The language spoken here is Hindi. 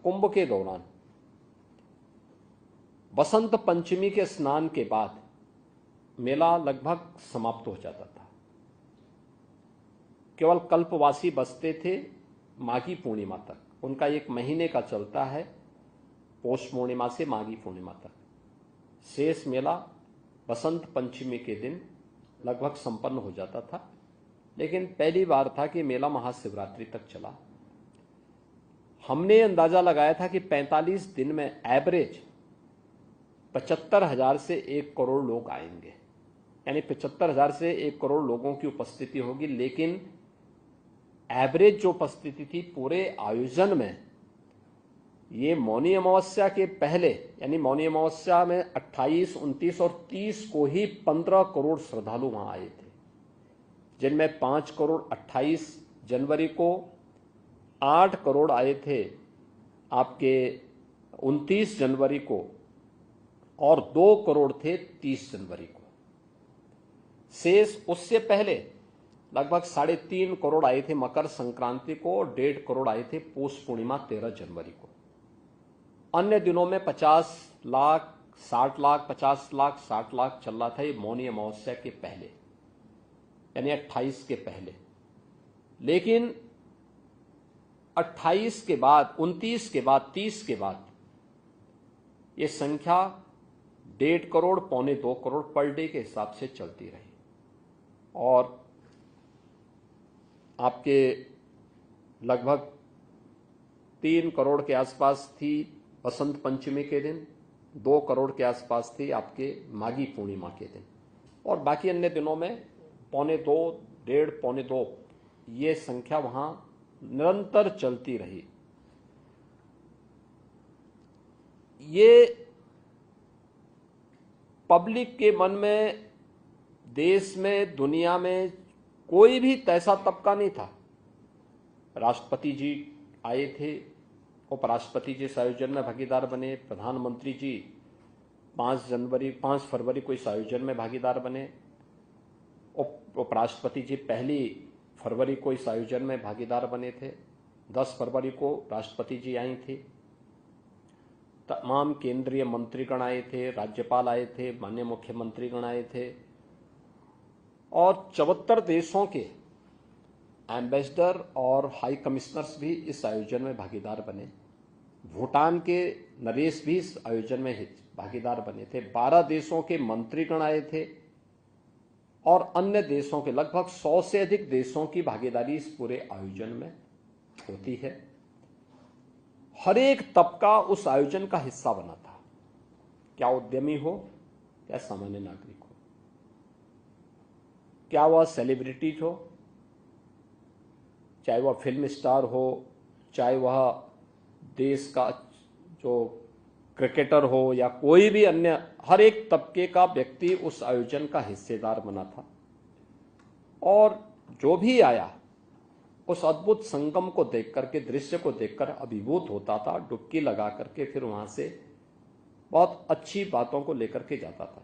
कुंभ के दौरान बसंत पंचमी के स्नान के बाद मेला लगभग समाप्त हो जाता था। केवल कल्पवासी बसते थे माघी पूर्णिमा तक। उनका एक महीने का चलता है, पौष पूर्णिमा से माघी पूर्णिमा तक। शेष मेला बसंत पंचमी के दिन लगभग संपन्न हो जाता था। लेकिन पहली बार था कि मेला महाशिवरात्रि तक चला। हमने अंदाजा लगाया था कि 45 दिन में एवरेज 75,000 से 1 करोड़ लोग आएंगे, यानी 75,000 से 1 करोड़ लोगों की उपस्थिति होगी। लेकिन एवरेज जो उपस्थिति थी पूरे आयोजन में, ये मौनी अमावस्या के पहले यानी मौनी अमावस्या में 28, 29 और 30 को ही 15 करोड़ श्रद्धालु वहां आए थे, जिनमें 5 करोड़ 28 जनवरी को, 8 करोड़ आए थे आपके 29 जनवरी को और 2 करोड़ थे 30 जनवरी को। शेष उससे पहले लगभग 3.5 करोड़ आए थे मकर संक्रांति को और 1.5 करोड़ आए थे पौष पूर्णिमा 13 जनवरी को। अन्य दिनों में 50 लाख, 60 लाख, 50 लाख, 60 लाख चल रहा था। ये मौनी अमावस्या के पहले यानी 28 के पहले। लेकिन 28 के बाद, 29 के बाद, 30 के बाद ये संख्या 1.5 करोड़, 1.25 करोड़ पर डे के हिसाब से चलती रही और आपके लगभग 3 करोड़ के आसपास थी बसंत पंचमी के दिन, 2 करोड़ के आसपास थी आपके माघी पूर्णिमा के दिन और बाकी अन्य दिनों में 1.25, 1.5, 1.25 ये संख्या वहां निरंतर चलती रही। ये पब्लिक के मन में, देश में, दुनिया में कोई भी ऐसा तबका नहीं था। राष्ट्रपति जी आए थे, उपराष्ट्रपति जी इस आयोजन में भागीदार बने, प्रधानमंत्री जी 5 फरवरी को इस आयोजन में भागीदार बने, उपराष्ट्रपति जी 1 फरवरी को इस आयोजन में भागीदार बने थे, 10 फरवरी को राष्ट्रपति जी आई थी, तमाम केंद्रीय मंत्रीगण आए थे, राज्यपाल आए थे, माननीय मुख्यमंत्रीगण आए थे और 74 देशों के एम्बेसडर और हाई कमिश्नर्स भी इस आयोजन में भागीदार बने। भूटान के नरेश भी इस आयोजन में भागीदार बने थे। 12 देशों के मंत्रीगण आए थे और अन्य देशों के लगभग 100 से अधिक देशों की भागीदारी इस पूरे आयोजन में होती है। हर एक तबका उस आयोजन का हिस्सा बना था, क्या उद्यमी हो, क्या सामान्य नागरिक हो, क्या वह सेलिब्रिटीज हो, चाहे वह फिल्म स्टार हो, चाहे वह देश का जो क्रिकेटर हो या कोई भी अन्य, हर एक तबके का व्यक्ति उस आयोजन का हिस्सेदार बना था और जो भी आया उस अद्भुत संगम को देख करके, दृश्य को देखकर अभिभूत होता था, डुबकी लगा करके फिर वहां से बहुत अच्छी बातों को लेकर के जाता था।